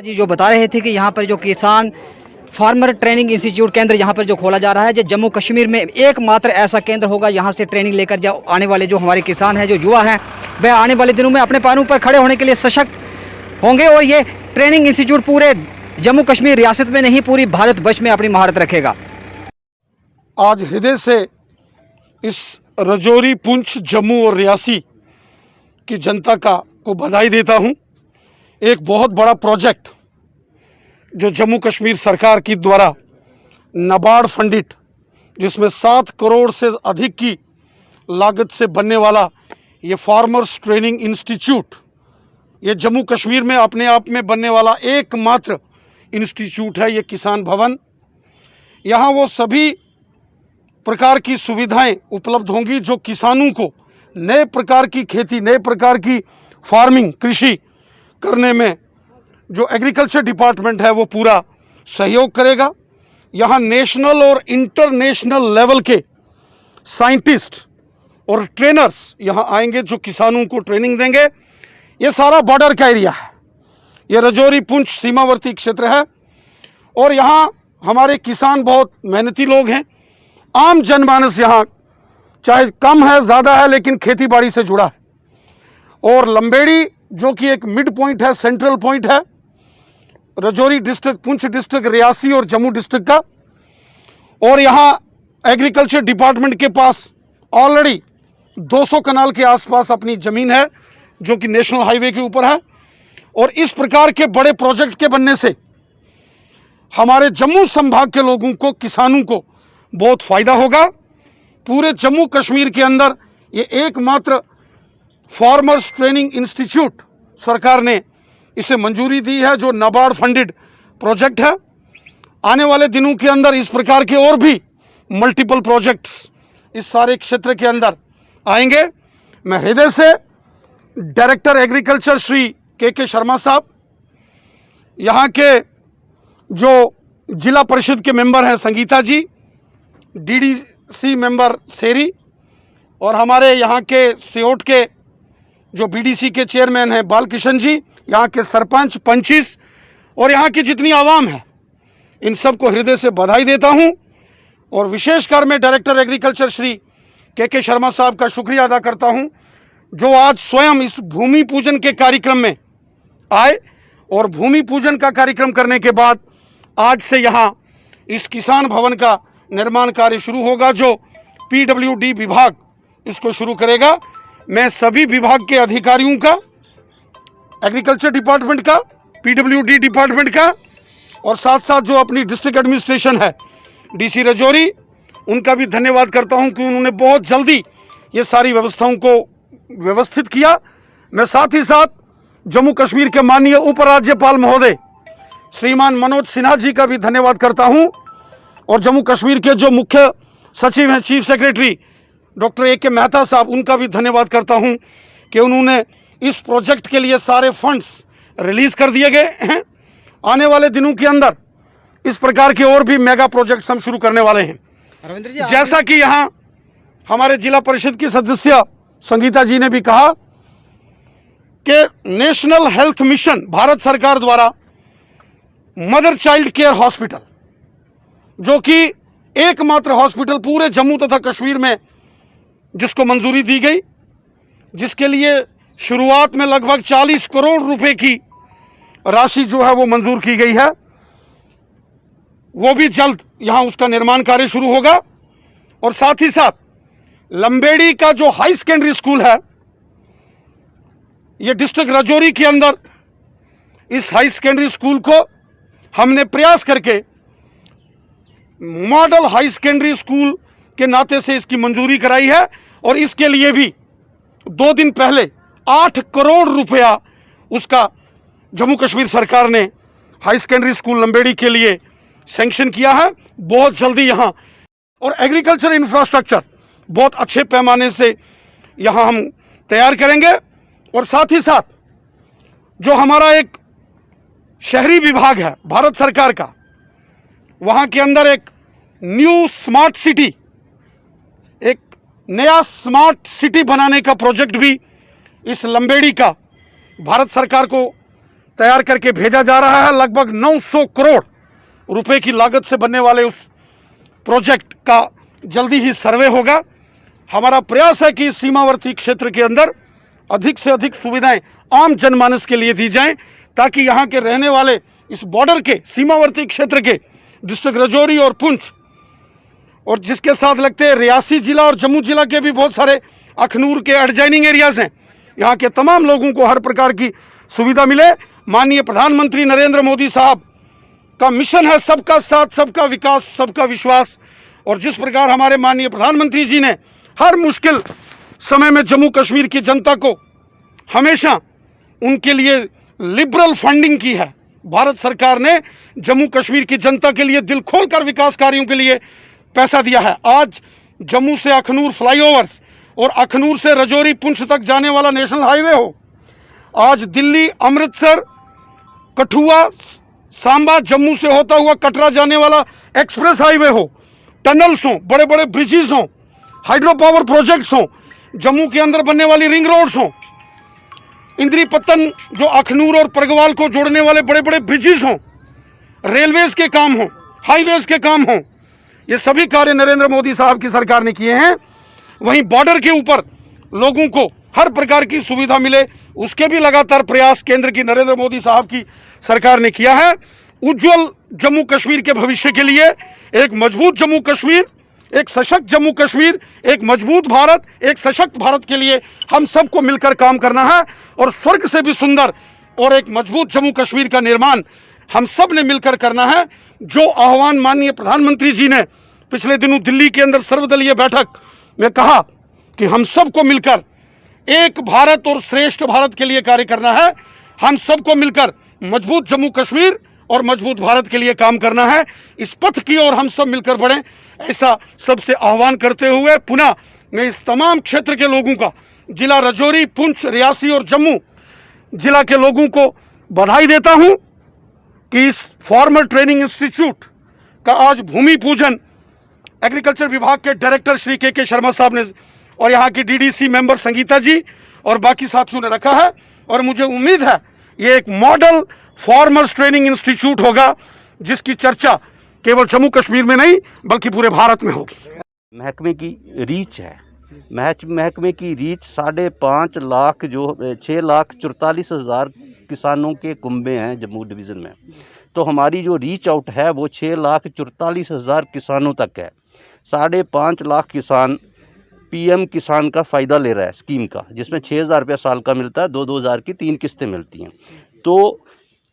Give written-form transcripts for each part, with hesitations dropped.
जी जो बता रहे थे कि यहाँ पर जो किसान फार्मर ट्रेनिंग इंस्टीट्यूट केंद्र यहाँ पर जो खोला जा रहा है, जो जम्मू कश्मीर में एकमात्र ऐसा केंद्र होगा यहाँ से ट्रेनिंग लेकर जो आने वाले जो हमारे किसान हैं, जो युवा हैं, वह आने वाले दिनों में अपने पैरों पर खड़े होने के लिए सशक्त होंगे और ये ट्रेनिंग इंस्टीट्यूट पूरे जम्मू कश्मीर रियासत में नहीं पूरी भारतवर्ष में अपनी महारत रखेगा। आज हृदय से इस रजौरी, पुंछ, जम्मू और रियासी की जनता को बधाई देता हूँ। एक बहुत बड़ा प्रोजेक्ट जो जम्मू कश्मीर सरकार की द्वारा नाबार्ड फंडित, जिसमें 7 करोड़ से अधिक की लागत से बनने वाला ये फार्मर्स ट्रेनिंग इंस्टीट्यूट, ये जम्मू कश्मीर में अपने आप में बनने वाला एकमात्र इंस्टीट्यूट है। ये किसान भवन, यहाँ वो सभी प्रकार की सुविधाएं उपलब्ध होंगी जो किसानों को नए प्रकार की खेती, नए प्रकार की फार्मिंग, कृषि करने में जो एग्रीकल्चर डिपार्टमेंट है वो पूरा सहयोग करेगा। यहाँ नेशनल और इंटरनेशनल लेवल के साइंटिस्ट और ट्रेनर्स यहाँ आएंगे जो किसानों को ट्रेनिंग देंगे। ये सारा बॉर्डर का एरिया है, ये रजौरी पुंछ सीमावर्ती क्षेत्र है और यहाँ हमारे किसान बहुत मेहनती लोग हैं। आम जनमानस यहाँ चाहे कम है ज़्यादा है लेकिन खेती बाड़ी से जुड़ा है। और लंबेड़ी जो कि एक मिड पॉइंट है, सेंट्रल पॉइंट है रजौरी डिस्ट्रिक्ट, पुंछ डिस्ट्रिक्ट, रियासी और जम्मू डिस्ट्रिक्ट का। और यहाँ एग्रीकल्चर डिपार्टमेंट के पास ऑलरेडी 200 कनाल के आसपास अपनी ज़मीन है जो कि नेशनल हाईवे के ऊपर है। और इस प्रकार के बड़े प्रोजेक्ट के बनने से हमारे जम्मू संभाग के लोगों को, किसानों को बहुत फ़ायदा होगा। पूरे जम्मू कश्मीर के अंदर ये एकमात्र फार्मर्स ट्रेनिंग इंस्टीट्यूट सरकार ने इसे मंजूरी दी है जो नाबार्ड फंडेड प्रोजेक्ट है। आने वाले दिनों के अंदर इस प्रकार के और भी मल्टीपल प्रोजेक्ट्स इस सारे क्षेत्र के अंदर आएंगे। मैं हृदय से डायरेक्टर एग्रीकल्चर श्री के शर्मा साहब, यहाँ के जो जिला परिषद के मेंबर हैं संगीता जी, डीडीसी मेंबर सेरी और हमारे यहाँ के सियोट के जो बीडीसी के चेयरमैन हैं बालकिशन जी, यहाँ के सरपंच, पंचिस और यहाँ की जितनी आवाम है, इन सब को हृदय से बधाई देता हूँ। और विशेषकर मैं डायरेक्टर एग्रीकल्चर श्री के शर्मा साहब का शुक्रिया अदा करता हूँ जो आज स्वयं इस भूमि पूजन के कार्यक्रम में आए और भूमि पूजन का कार्यक्रम करने के बाद आज से यहाँ इस किसान भवन का निर्माण कार्य शुरू होगा जो पीडब्ल्यूडी विभाग इसको शुरू करेगा। मैं सभी विभाग के अधिकारियों का, एग्रीकल्चर डिपार्टमेंट का, पीडब्ल्यूडी डिपार्टमेंट का और साथ साथ जो अपनी डिस्ट्रिक्ट एडमिनिस्ट्रेशन है, डीसी रजौरी, उनका भी धन्यवाद करता हूं कि उन्होंने बहुत जल्दी ये सारी व्यवस्थाओं को व्यवस्थित किया। मैं साथ ही साथ जम्मू कश्मीर के माननीय उपराज्यपाल महोदय श्रीमान मनोज सिन्हा जी का भी धन्यवाद करता हूं और जम्मू कश्मीर के जो मुख्य सचिव हैं, चीफ सेक्रेटरी डॉक्टर ए के मेहता साहब, उनका भी धन्यवाद करता हूं कि उन्होंने इस प्रोजेक्ट के लिए सारे फंड्स रिलीज कर दिए गए हैं। आने वाले दिनों के अंदर इस प्रकार के और भी मेगा प्रोजेक्ट्स हम शुरू करने वाले हैं। रविंद्र जी, जैसा कि यहाँ हमारे जिला परिषद की सदस्य संगीता जी ने भी कहा कि नेशनल हेल्थ मिशन भारत सरकार द्वारा मदर चाइल्ड केयर हॉस्पिटल, जो कि एकमात्र हॉस्पिटल पूरे जम्मू तथा कश्मीर में जिसको मंजूरी दी गई, जिसके लिए शुरुआत में लगभग 40 करोड़ रुपए की राशि जो है वो मंजूर की गई है, वो भी जल्द यहां उसका निर्माण कार्य शुरू होगा। और साथ ही साथ लंबेड़ी का जो हाई सेकेंडरी स्कूल है, ये डिस्ट्रिक्ट रजौरी के अंदर इस हाई सेकेंडरी स्कूल को हमने प्रयास करके मॉडल हाई सेकेंडरी स्कूल के नाते से इसकी मंजूरी कराई है। और इसके लिए भी 2 दिन पहले 8 करोड़ रुपया उसका जम्मू कश्मीर सरकार ने हाई सेकेंडरी स्कूल लंबेड़ी के लिए सैंक्शन किया है। बहुत जल्दी यहाँ और एग्रीकल्चर इंफ्रास्ट्रक्चर बहुत अच्छे पैमाने से यहाँ हम तैयार करेंगे। और साथ ही साथ जो हमारा एक शहरी विभाग है भारत सरकार का, वहाँ के अंदर एक न्यू स्मार्ट सिटी, एक नया स्मार्ट सिटी बनाने का प्रोजेक्ट भी इस लंबेड़ी का भारत सरकार को तैयार करके भेजा जा रहा है। लगभग 900 करोड़ रुपए की लागत से बनने वाले उस प्रोजेक्ट का जल्दी ही सर्वे होगा। हमारा प्रयास है कि इस सीमावर्ती क्षेत्र के अंदर अधिक से अधिक सुविधाएं आम जनमानस के लिए दी जाएं, ताकि यहाँ के रहने वाले इस बॉर्डर के सीमावर्ती क्षेत्र के डिस्ट्रिक्ट राजौरी और पुंछ और जिसके साथ लगते हैं रियासी जिला और जम्मू जिला के भी बहुत सारे अखनूर के एडजॉइनिंग एरियाज हैं, यहाँ के तमाम लोगों को हर प्रकार की सुविधा मिले। माननीय प्रधानमंत्री नरेंद्र मोदी साहब का मिशन है सबका साथ, सबका विकास, सबका विश्वास। और जिस प्रकार हमारे माननीय प्रधानमंत्री जी ने हर मुश्किल समय में जम्मू कश्मीर की जनता को हमेशा उनके लिए लिबरल फंडिंग की है, भारत सरकार ने जम्मू कश्मीर की जनता के लिए दिल खोलकर विकास कार्यों के लिए पैसा दिया है। आज जम्मू से अखनूर फ्लाईओवर्स और अखनूर से राजौरी पुंछ तक जाने वाला नेशनल हाईवे हो, आज दिल्ली अमृतसर कठुआ सांबा जम्मू से होता हुआ कटरा जाने वाला एक्सप्रेस हाईवे हो, टनल्स हों, बड़े बड़े ब्रिजेस हों, हाइड्रो पावर प्रोजेक्ट्स हों, जम्मू के अंदर बनने वाली रिंग रोड्स हों, इंद्री पत्तन जो अखनूर और परगवाल को जोड़ने वाले बड़े बड़े ब्रिजेस हों, रेलवेज के काम हों, हाईवेज के काम हों, ये सभी कार्य नरेंद्र मोदी साहब की सरकार ने किए हैं। वहीं बॉर्डर के ऊपर लोगों को हर प्रकार की सुविधा मिले, उसके भी लगातार प्रयास केंद्र की नरेंद्र मोदी साहब की सरकार ने किया है। उज्जवल जम्मू कश्मीर के भविष्य के लिए एक मजबूत जम्मू कश्मीर, एक सशक्त जम्मू कश्मीर, एक मजबूत भारत, एक सशक्त भारत के लिए हम सबको मिलकर काम करना है और स्वर्ग से भी सुंदर और एक मजबूत जम्मू कश्मीर का निर्माण हम सब ने मिलकर करना है। जो आह्वान माननीय प्रधानमंत्री जी ने पिछले दिनों दिल्ली के अंदर सर्वदलीय बैठक में कहा कि हम सबको मिलकर एक भारत और श्रेष्ठ भारत के लिए कार्य करना है, हम सबको मिलकर मजबूत जम्मू कश्मीर और मजबूत भारत के लिए काम करना है। इस पथ की ओर हम सब मिलकर बढ़ें, ऐसा सबसे आह्वान करते हुए पुनः मैं इस तमाम क्षेत्र के लोगों का, जिला राजौरी, पुंछ, रियासी और जम्मू जिला के लोगों को बधाई देता हूं कि इस फार्मर ट्रेनिंग इंस्टीट्यूट का आज भूमि पूजन एग्रीकल्चर विभाग के डायरेक्टर श्री के शर्मा साहब ने और यहाँ की डीडीसी मेंबर संगीता जी और बाकी साथियों ने रखा है। और मुझे उम्मीद है ये एक मॉडल फार्मर्स ट्रेनिंग इंस्टीट्यूट होगा, जिसकी चर्चा केवल जम्मू कश्मीर में नहीं बल्कि पूरे भारत में होगी। महकमे की रीच है, महकमे की रीच 5.5 लाख जो 6,44,000 किसानों के कुंबे हैं जम्मू डिवीज़न में, तो हमारी जो रीच आउट है वो 6,44,000 किसानों तक है। 5.5 लाख किसान पीएम किसान का फ़ायदा ले रहा है स्कीम का, जिसमें 6,000 रुपया साल का मिलता है, 2-2 हज़ार की 3 किस्तें मिलती हैं। तो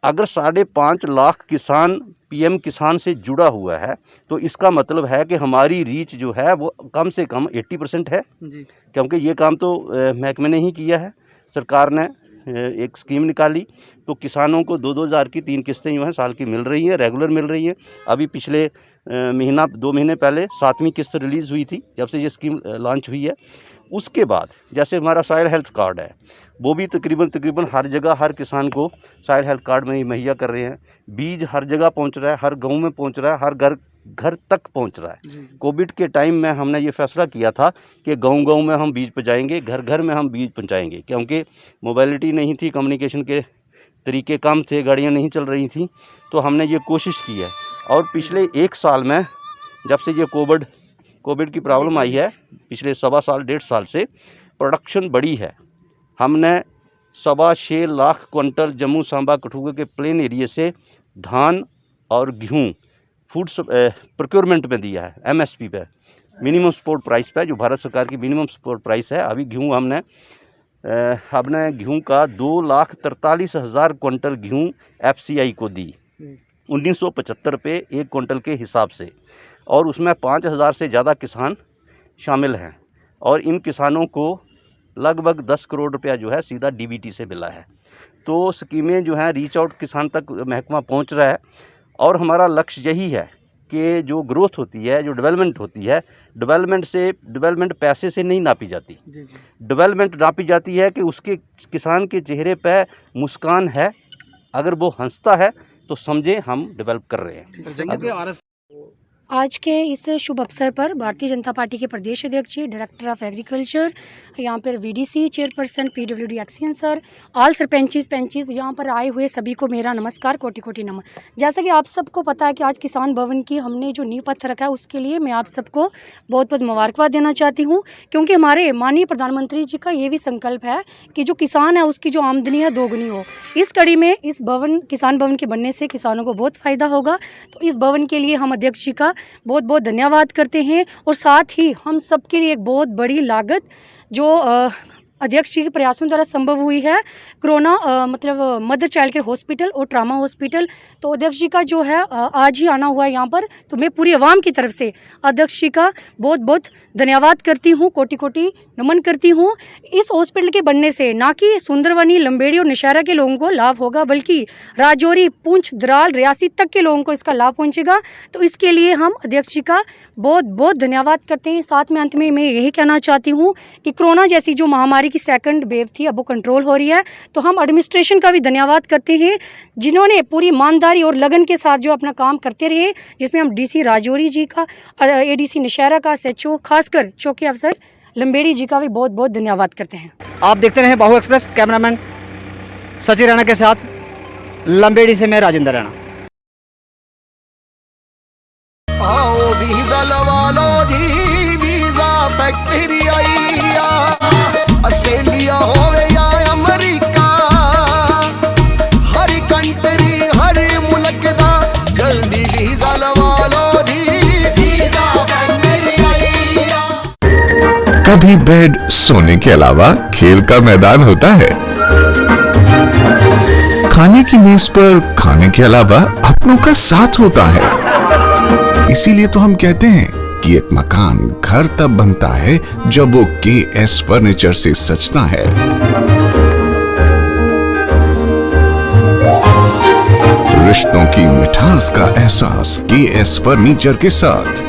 अगर 5.5 लाख किसान पीएम किसान से जुड़ा हुआ है तो इसका मतलब है कि हमारी रीच जो है वो कम से कम 80% है जी। क्योंकि ये काम तो महकमे ने ही किया है, सरकार ने एक स्कीम निकाली तो किसानों को 2-2 हज़ार की 3 किस्तें जो हैं साल की मिल रही हैं, रेगुलर मिल रही हैं। अभी पिछले 2 महीने पहले 7वीं किस्त रिलीज़ हुई थी जब से ये स्कीम लॉन्च हुई है। उसके बाद जैसे हमारा सॉइल हेल्थ कार्ड है, वो भी तकरीबन हर जगह हर किसान को सॉइल हेल्थ कार्ड में ही मुहैया कर रहे हैं। बीज हर जगह पहुंच रहा है, हर गांव में पहुंच रहा है, हर घर तक पहुंच रहा है। कोविड के टाइम में हमने ये फैसला किया था कि गांव में हम बीज पहुंचाएंगे, घर में हम बीज पहुंचाएंगे, क्योंकि मोबाइलिटी नहीं थी, कम्युनिकेशन के तरीके कम थे, गाड़ियाँ नहीं चल रही थी। तो हमने ये कोशिश की है और पिछले 1 साल में जब से ये कोविड की प्रॉब्लम आई है, पिछले 1.25 साल से प्रोडक्शन बढ़ी है। हमने 6.25 लाख क्विंटल जम्मू सांबा कठुआ के प्लेन एरिया से धान और गेहूँ फूड प्रोक्योरमेंट में दिया है, एमएसपी पे, मिनिमम सपोर्ट प्राइस पे, जो भारत सरकार की मिनिमम सपोर्ट प्राइस है। अभी गेहूँ हमने गेहूँ का 2,43,000 क्विंटल गेहूँ एफसीआई को दी 1975 रुपये 1 क्विंटल के हिसाब से, और उसमें 5,000 से ज़्यादा किसान शामिल हैं और इन किसानों को लगभग 10 करोड़ रुपया जो है सीधा डीबीटी से मिला है। तो स्कीमें जो हैं रीच आउट किसान तक महकमा पहुंच रहा है और हमारा लक्ष्य यही है कि जो ग्रोथ होती है, जो डेवलपमेंट होती है, डेवलपमेंट पैसे से नहीं नापी जाती। डेवलपमेंट नापी जाती है कि उसके किसान के चेहरे पे मुस्कान है, अगर वो हंसता है तो समझे हम डेवलप कर रहे हैं। आज के इस शुभ अवसर पर भारतीय जनता पार्टी के प्रदेश अध्यक्ष जी, डायरेक्टर ऑफ एग्रीकल्चर, यहाँ पर VDC chairperson, PWD XEN sir, all sarpanches यहाँ पर आए हुए सभी को मेरा नमस्कार, कोटि कोटि नमन। जैसा कि आप सबको पता है कि आज किसान भवन की हमने जो नींव पत्थर रखा है, उसके लिए मैं आप सबको बहुत बहुत मुबारकबाद देना चाहती हूँ, क्योंकि हमारे माननीय प्रधानमंत्री जी का ये भी संकल्प है कि जो किसान है उसकी जो आमदनी है दोगुनी हो। इस कड़ी में इस किसान भवन के बनने से किसानों को बहुत फ़ायदा होगा। तो इस भवन के लिए हम अध्यक्ष जी का बहुत बहुत धन्यवाद करते हैं। और साथ ही हम सबके लिए एक बहुत बड़ी लागत जो अध्यक्ष जी के प्रयासों द्वारा संभव हुई है, कोरोना मतलब मदर चाइल्ड केयर हॉस्पिटल और ट्रामा हॉस्पिटल। तो अध्यक्ष जी का जो है आज ही आना हुआ है यहाँ पर, तो मैं पूरी आवाम की तरफ से अध्यक्ष जी का बहुत बहुत धन्यवाद करती हूँ, कोटि कोटि नमन करती हूँ। इस हॉस्पिटल के बनने से ना कि सुंदरवनी, लंबेड़ी और नौशहरा के लोगों को लाभ होगा, बल्कि राजौरी, पुंछ, द्राल, रियासी तक के लोगों को इसका लाभ पहुँचेगा। तो इसके लिए हम अध्यक्ष जी का बहुत बहुत धन्यवाद करते हैं। साथ में अंत में मैं यही कहना चाहती हूँ कि कोरोना जैसी जो महामारी की सेकंड वेव थी, अब वो कंट्रोल हो रही है। तो हम एडमिनिस्ट्रेशन का भी धन्यवाद करते हैं, जिन्होंने पूरी ईमानदारी और लगन के साथ जो अपना काम करते रहे, जिसमें हम डीसी राजौरी जी का, एडीसी नौशहरा का, एसएचओ, खासकर चौकी अफसर लंबेड़ी जी का भी बहुत बहुत धन्यवाद करते हैं। आप देखते रहे बाहु एक्सप्रेस। कैमरामैन सचिन राणा के साथ लंबेड़ी से मैं राजेंद्र राणा। आओ वीज़ा लवा लो जी, वीज़ा फैक्ट्री आई ऑस्ट्रेलिया होवे या अमेरिका, हर कंट्री हर मुल्क दा जल्दी वीज़ा लवा लो जी, वीज़ा फैक्ट्री आई। कभी बेड सोने के अलावा खेल का मैदान होता है, खाने की मेज पर खाने के अलावा अपनों का साथ होता है। इसीलिए तो हम कहते हैं कि एक मकान घर तब बनता है जब वो KS फर्नीचर से सजता है। रिश्तों की मिठास का एहसास KS फर्नीचर के साथ।